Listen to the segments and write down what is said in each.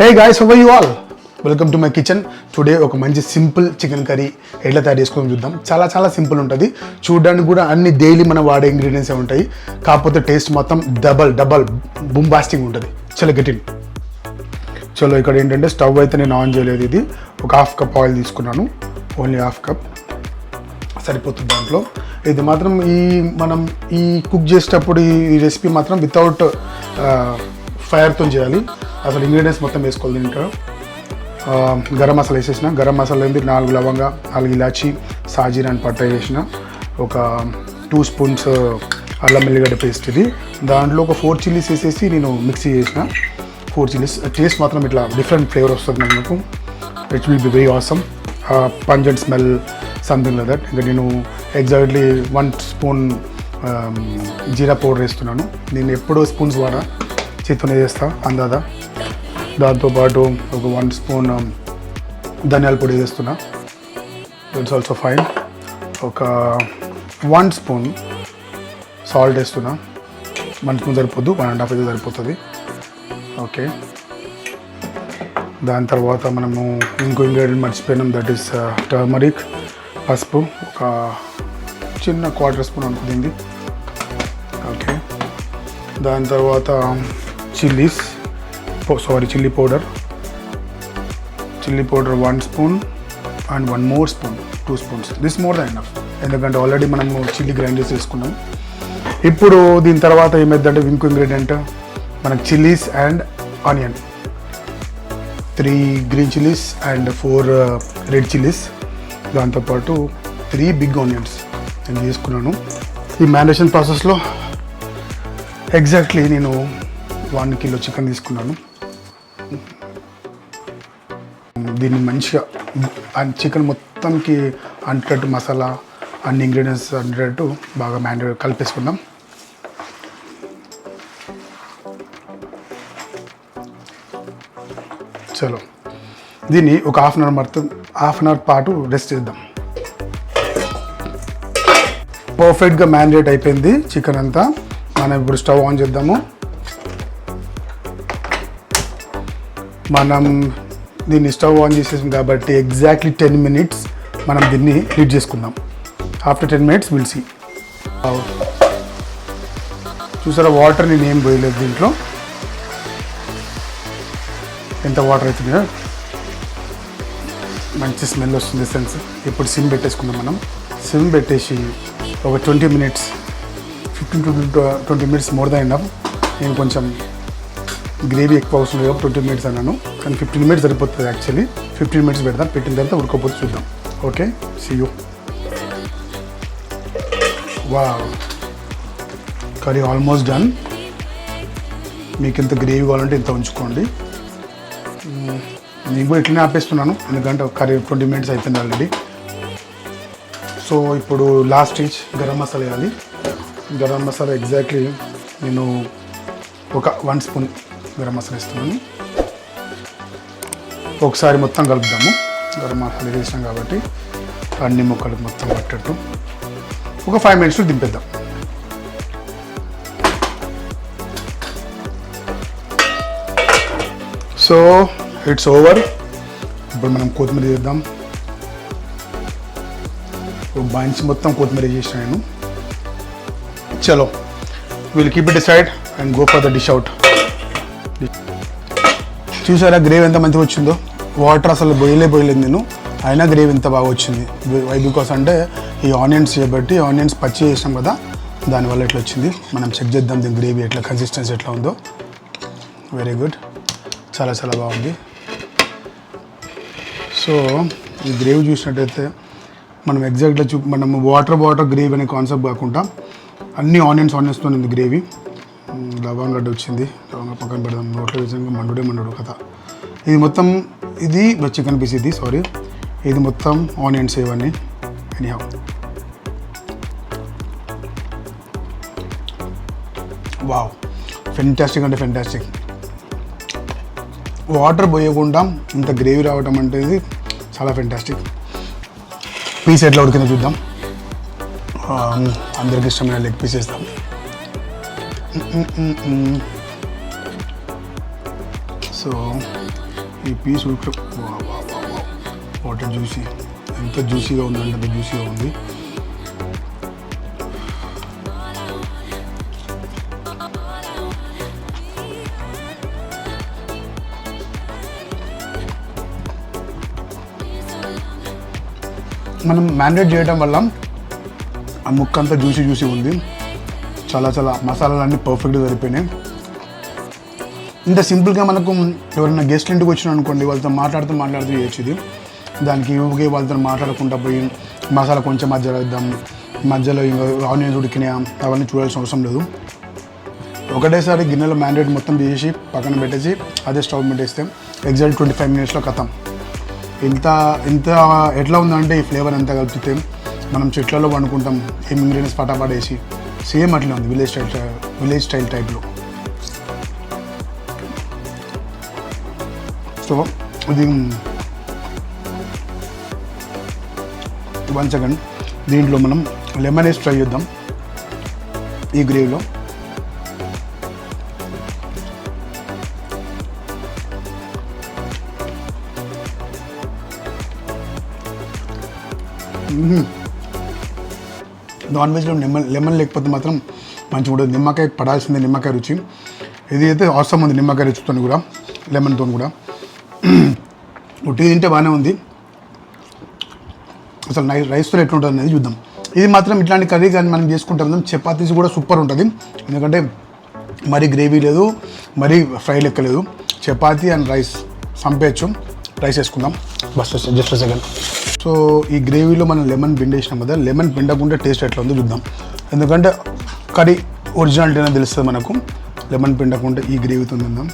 Hey guys, how are you all? Welcome to my kitchen. Today ఒక మంచి simple chicken curry ఎట్లా తయారు చేసుకోవడం చూద్దాం. చాలా సింపుల్ ఉంటుంది. చూడడానికి కూడా అన్ని డైలీ మనం వాడే ఇంగ్రీడియంట్స్ ఉంటాయి. కాకపోతే టేస్ట్ మొత్తం డబల్ బూంబాస్టింగ్ ఉంటుంది. చలో గెట్ ఇన్. చలో ఇక్కడ ఏంటంటే స్టవ్ అయితే నేను ఆన్ చేయలేదు. ఇది ఒక హాఫ్ కప్ ఆయిల్ తీసుకున్నాను. ఓన్లీ హాఫ్ కప్ సరిపోతుంది దాంట్లో. ఇది మాత్రం మనం కుక్ చేసేటప్పుడు ఈ రెసిపీ మాత్రం వితౌట్ ఫైర్తో చేయాలి. అసలు ఇంగ్రీడియంట్స్ మొత్తం వేసుకోవాలి. దీంట్లో గరం మసాలా వేసేసిన. గరం మసాలా ఏంటి 4 లవంగా, 4 ఇలాచి, సాజీరా అని పట్ట వేసిన. ఒక 2 స్పూన్స్ అల్లం వెల్లిగడ్డ పేస్ట్. ఇది దాంట్లో ఒక 4 చిల్లీస్ వేసేసి నేను మిక్సీ చేసిన. 4 చిల్లీస్ టేస్ట్ మాత్రం ఇట్లా డిఫరెంట్ ఫ్లేవర్ వస్తుంది నాకు. It will be very awesome. Pungent smell something like that. ఇంకా నేను ఎగ్జాక్ట్లీ 1 స్పూన్ జీరా పౌడర్ వేస్తున్నాను. నేను ఎప్పుడో స్పూన్స్ వాడా, చేతితోనే చేస్తా అందాదా. దాంతోపాటు ఒక 1 స్పూన్ ధనియాల పొడి వేస్తున్నా. It's also fine. ఒక 1 స్పూన్ సాల్ట్ వేస్తున్నా. 1 స్పూన్ సరిపోద్దు, 1.5 అయితే సరిపోతుంది. ఓకే, దాని తర్వాత మనము ఇంకో ఇంగ్రీడియంట్ మర్చిపోయినాం, దట్ ఈస్ టర్మరిక్, పసుపు ఒక చిన్న 1/4 స్పూన్ అనుకుంది. ఓకే, దాని తర్వాత chilli powder 1 spoon and 1 more spoon, 2 spoons. This more than enough, ఎందుకంటే ఆల్రెడీ మనము చిల్లీ గ్రైండ్ చేసి వేసుకున్నాం. ఇప్పుడు దీని తర్వాత ఏమైందంటే ఇంకో ఇంగ్రీడియంట్ మనకు chillies and onion, 3 green chillies and 4 red chillies, దాంతోపాటు 3 బిగ్ ఆనియన్స్ నేను తీసుకున్నాను. ఈ మ్యారినేషన్ ప్రాసెస్లో ఎగ్జాక్ట్లీ నేను 1 కిలో చికెన్ తీసుకున్నాను. దీన్ని మంచిగా చికెన్ మొత్తంకి అంటేటట్టు మసాలా అన్ని ఇంగ్రీడియంట్స్ అంటేటట్టు బాగా కలిపేసుకుందాం. చలో దీన్ని ఒక హాఫ్ అన్ అవర్ పాటు రెస్ట్ చేద్దాం. పర్ఫెక్ట్గా మ్యారినేట్ అయిపోయింది చికెన్ అంతా. మనం ఇప్పుడు స్టవ్ ఆన్ చేద్దాము. మనం దీన్ని స్టవ్ ఆన్ చేసేసాం కాబట్టి ఎగ్జాక్ట్లీ 10 minutes మనం దీన్ని హీట్ చేసుకుందాం. After 10 minutes will see. చూసారా, వాటర్ నేను ఏం పోయలేదు దీంట్లో. ఎంత వాటర్ అవుతుందో మంచి స్మెల్ వస్తుంది సెన్స్. ఇప్పుడు సిమ్ పెట్టేసుకుందాం. మనం సిమ్ పెట్టేసి ఒక 20 minutes, 15 to 20 minutes more than enough. నేను కొంచెం గ్రేవీ ఎక్కువ అవసరం లేదు, 20 minutes అన్నాను, కానీ 15 minutes సరిపోతుంది. యాక్చువల్లీ 15 minutes పెడదాం. పెట్టిన తర్వాత ఉడకపోతే చూద్దాం. Okay, see you. Wow, curry almost done. మీకు ఎంత గ్రేవీ కావాలంటే ఇంత ఉంచుకోండి. నేను కూడా ఇట్లనే ఆపేస్తున్నాను, ఎందుకంటే కర్రీ 20 minutes అయిపోయింది ఆల్రెడీ. సో ఇప్పుడు లాస్ట్ స్టేజ్ గరం మసాలా వేయాలి. గరం మసాలా ఎగ్జాక్ట్లీ నేను ఒక 1 స్పూన్ గరం మసాలా వేస్తున్నాను. ఒకసారి మొత్తం కలుపుదాము. గరం మసాలా వేసినాం కాబట్టి అన్ని ముక్కలకు మొత్తం పట్టట్టు ఒక 5 minutes దింపేద్దాం. So it's over. ఇప్పుడు మనం కొత్తిమీర చేద్దాం. ఒక బంచ్ మొత్తం కొత్తిమీర చేసిన నేను. చలో, will keep it side and go for the dish out. చూసారా గ్రేవీ ఎంత మంచిగా వచ్చిందో. వాటర్ అసలు పోయలేదు నేను, అయినా గ్రేవీ ఎంత బాగా వచ్చింది. వై బికాస్ అంటే ఈ ఆనియన్స్ చేయబట్టి, ఆనియన్స్ పచ్చి చేసాం కదా, దానివల్ల ఇట్లా వచ్చింది. మనం చెక్ చేద్దాం దీని గ్రేవీ ఎట్లా, కన్సిస్టెన్సీ ఎట్లా ఉందో. వెరీ గుడ్, చాలా బాగుంది. సో ఈ గ్రేవీ చూసినట్టయితే మనం ఎగ్జాక్ట్గా మనము వాటర్ గ్రేవీ అనే కాన్సెప్ట్ కాకుండా అన్ని ఆనియన్స్తో ఉంది గ్రేవీ. లవంగడ్డ వచ్చింది, లవంగ పక్కన పెడదాం. నోట్లో వేసాక మండుడే కదా. ఇది మొత్తం ఇది చికెన్ పీస్, ఇది మొత్తం ఆనియన్స్ ఇవన్నీ. ఎనీహౌ, వావ్, ఫెంటాస్టిక్ అంటే ఫెంటాస్టిక్. వాటర్ పోయకుండా ఇంత గ్రేవీ రావటం అంటే ఇది చాలా ఫెంటాస్టిక్. పీస్ ఎట్లా ఉడికిందో చూద్దాం. అందరికి ఇష్టమైన లెగ్ పీస్ వేస్తాం. సో ఈ పీస్ వాటర్ జ్యూసీ, ఎంత జ్యూసీగా ఉందంటే అంత జ్యూసీగా ఉంది. మనం మ్యారినేట్ చేయడం వల్ల ఆ ముక్క అంతా జ్యూసీ ఉంది. చాలా మసాలాలన్నీ పర్ఫెక్ట్గా సరిపోయినాయి. ఇంత సింపుల్గా మనకు ఎవరైనా గెస్ట్లు ఇంటికి వచ్చినా అనుకోండి, వాళ్ళతో మాట్లాడుతూ చేయొచ్చు ఇది. దానికి ఊగే వాళ్ళతో మాట్లాడకుండా పోయి మసాలా కొంచెం మధ్యలో వేద్దాం, మధ్యలో ఇంకా ఆనియన్స్ ఉడికినాయా అవన్నీ చూడాల్సిన అవసరం లేదు. ఒకటేసారి గిన్నెలో మ్యారినేట్ మొత్తం తీసి పక్కన పెట్టేసి అదే స్టవ్ పెట్టేస్తే ఎగ్జాక్ట్ 25 minutesలో కథం. ఇంత ఎట్లా ఉందంటే ఈ ఫ్లేవర్ ఎంత కలిపితే మనం చెట్లలో వండుకుంటాం, ఏం ఇంగ్రీడియంట్స్ పటాపడేసి సేమ్ అట్లా ఉంది. విలేజ్ స్టైల్ టైప్లో. సో ఇది 1 second దీంట్లో మనం లెమన్ వేసి ట్రై చేద్దాం ఈ గ్రేవీలో. నాన్ వెజ్లో లెమన్ లేకపోతే మాత్రం మంచిగా ఉంటుంది. నిమ్మకాయ పడాల్సిందే, నిమ్మకాయ రుచి. ఇది అయితే అవసరం ఉంది నిమ్మకాయ రుచితో కూడా, లెమన్తో కూడా. ఉట్టి తింటే బాగానే ఉంది. అసలు రైస్తో ఎట్లుంటుంది అనేది చూద్దాం. ఇది మాత్రం ఇట్లాంటి కర్రీ కానీ మనం చేసుకుంటాం, చపాతీస్ కూడా సూపర్ ఉంటుంది. ఎందుకంటే మరీ గ్రేవీ లేదు, మరీ ఫ్రై లెక్క లేదు. చపాతీ అండ్ రైస్ సంపేయచ్చు. రైస్ వేసుకుందాం జస్ట్ సెకండ్. సో ఈ గ్రేవీలో మనం లెమన్ పిండేసినాం కదా, లెమన్ పిండకుండా టేస్ట్ ఎట్లా ఉందో చూద్దాం. ఎందుకంటే కర్రీ ఒరిజినాలిటీ అనేది తెలుస్తుంది మనకు. లెమన్ పిండకుండా ఈ గ్రేవీతో తిందాం.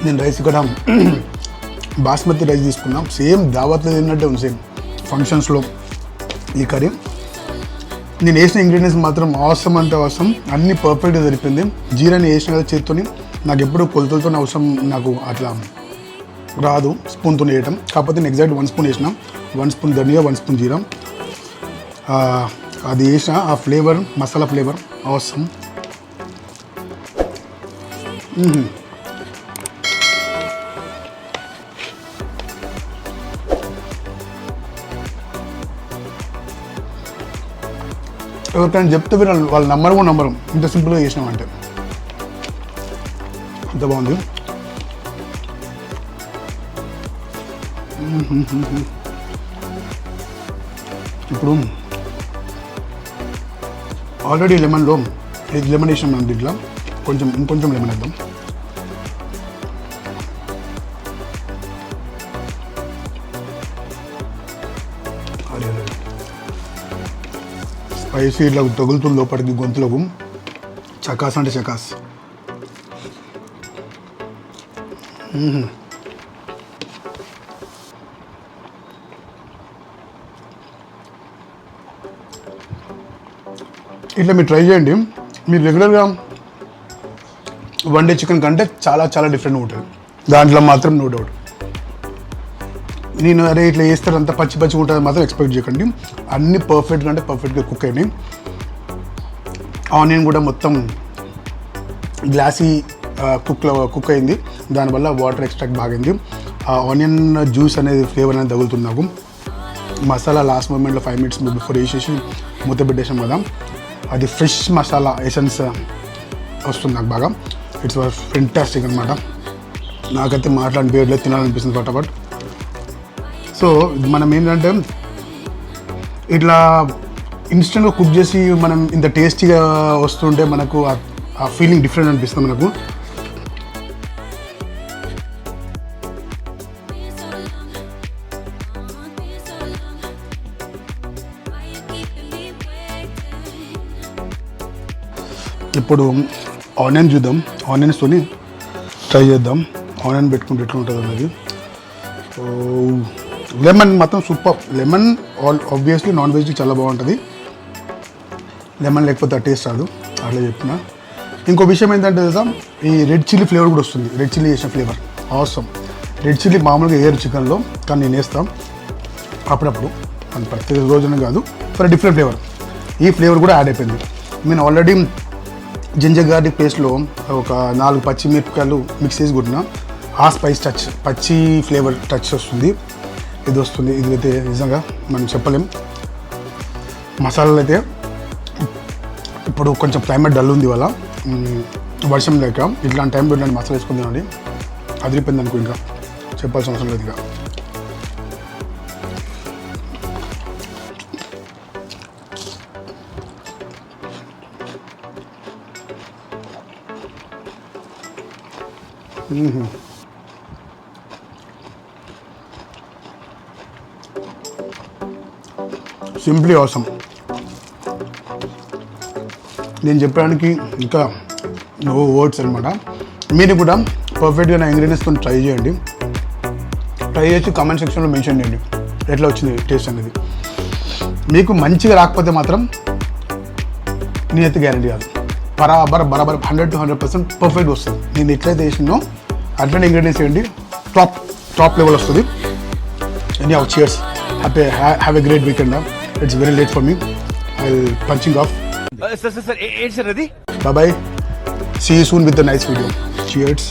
నేను రైస్ ఇక్కడ బాస్మతి రైస్ తీసుకున్నాం. సేమ్ దావత్లో తిన్నట్టే ఉంది, సేమ్ ఫంక్షన్స్లో ఈ కర్రీ. నేను వేసిన ఇంగ్రీడియంట్స్ మాత్రం అవసరం అంటే అవసరం, అన్నీ పర్ఫెక్ట్గా సరిపోయింది. జీరాని వేసిన కదా చేత్తోని, నాకు ఎప్పుడు కొలతలతో అవసరం నాకు అట్లా రాదు స్పూన్తో వేయటం. కాకపోతే నేను ఎగ్జాక్ట్ 1 spoon వేసిన. 1 spoon ధనియా, 1 spoon జీరా. అది వేసిన ఆ ఫ్లేవర్, మసాలా ఫ్లేవర్ అవసరం. ఎవరికైనా చెప్తే వాళ్ళు నమ్మరు కూడా నమ్మరు, ఇంత సింపుల్గా చేసినామంటే. అంత బాగుంది. ఇప్పుడు ఆల్రెడీ లెమన్ వేసినాం మనం దీంట్లో, ఇంకొంచెం లెమన్ వేద్దాం. స్పైసీ ఇట్లా తగులుతుంది లోపలికి గొంతులకు. చకాస్ అంటే చకాస్. ఇట్లా మీరు ట్రై చేయండి. మీరు రెగ్యులర్గా వండే చికెన్ కంటే చాలా డిఫరెంట్గా ఉంటుంది దాంట్లో మాత్రం, నో డౌట్. నేను అరే ఇట్లా వేస్తారు అంత పచ్చి ఉంటుంది మాత్రం ఎక్స్పెక్ట్ చేయకండి. అన్నీ పర్ఫెక్ట్గా అంటే పర్ఫెక్ట్గా కుక్ అయినాయి. ఆనియన్ కూడా మొత్తం గ్లాసీ కుక్ అయింది. దానివల్ల వాటర్ ఎక్స్ట్రాక్ట్ బాగైంది. ఆ ఆనియన్ జ్యూస్ అనేది ఫ్లేవర్ అనేది తగులుతుంది నాకు. మసాలా లాస్ట్ మూమెంట్లో 5 minutes బిఫోర్ వేసేసి మూత పెట్టేసాం కదా, అది ఫ్రెష్ మసాలా ఎసెన్స్ వస్తుంది నాకు బాగా. ఇట్స్ ఫెంటాస్టిక్ అనమాట. నాకైతే మాట్లాడిన పేర్లో తినాలనిపిస్తుంది ఫటాఫట్. సో మనం ఏంటంటే ఇట్లా ఇన్స్టెంట్గా కుక్ చేసి మనం ఇంత టేస్టీగా వస్తుంటే మనకు ఆ ఫీలింగ్ డిఫరెంట్ అనిపిస్తుంది మనకు. ఇప్పుడు ఆనియన్ చూద్దాం, ఆనియన్స్తోని ట్రై చేద్దాం. ఆనియన్ పెట్టుకుంటే ఎట్లా ఉంటుంది అన్నది. లెమన్ మాత్రం సూపర్. లెమన్ ఆబ్వియస్లీ నాన్ వెజ్కి చాలా బాగుంటుంది. లెమన్ లేకపోతే ఆ టేస్ట్ రాదు, అట్లా చెప్పిన. ఇంకో విషయం ఏంటంటే తెలుసా, ఈ రెడ్ చిల్లీ ఫ్లేవర్ కూడా వస్తుంది. రెడ్ చిల్లీ చేసిన ఫ్లేవర్ అవసరం. రెడ్ చిల్లీ మామూలుగా వేయరు చికెన్లో, కానీ నేను వేస్తాం అప్పుడప్పుడు, అది ప్రతి రోజున కాదు, ఫర్ డిఫరెంట్ ఫ్లేవర్. ఈ ఫ్లేవర్ కూడా యాడ్ అయిపోయింది. నేను ఆల్రెడీ జింజర్ గార్లిక్ పేస్ట్లో ఒక 4 పచ్చిమిరపకాయలు మిక్స్ చేసి కొట్టిన. ఆ స్పైస్ టచ్, పచ్చి ఫ్లేవర్ టచ్ వస్తుంది, ఇది వస్తుంది. ఇది అయితే నిజంగా మనం చెప్పలేం. మసాలాలు అయితే ఇప్పుడు కొంచెం క్లైమేట్ డల్ ఉంది, ఇవాళ వర్షం లేక ఇట్లాంటి టైంలో ఇట్లాంటి మసాలా వేసుకుని తినండి, అదిరిపోయింది అనుకో, ఇంకా చెప్పాల్సిన అవసరం లేదు. ఇక సింప్లీ అవసరం. నేను చెప్పడానికి ఇంకా నో వర్డ్స్ అనమాట. మీరు కూడా పర్ఫెక్ట్గా నా ఇంగ్రీడియంట్స్తో ట్రై చేయండి. ట్రై చేసి కామెంట్ సెక్షన్లో మెన్షన్ చేయండి ఎట్లా వచ్చింది టేస్ట్ అనేది. మీకు మంచిగా రాకపోతే మాత్రం నేనైతే గ్యారెంటీ కాదు, బరాబర్ 100 to 100% పర్ఫెక్ట్ వస్తుంది. నేను ఎట్లయితే వేసినో అట్లనే ఇంగ్రీడియంట్స్ వేయండి, టాప్ లెవెల్ వస్తుంది. Any of cheers. Have a great weekend now. It's very late for me. I'll punching off. Sir, ఏంటి సార్ అది? Bye bye. See you soon with the nice video. Cheers.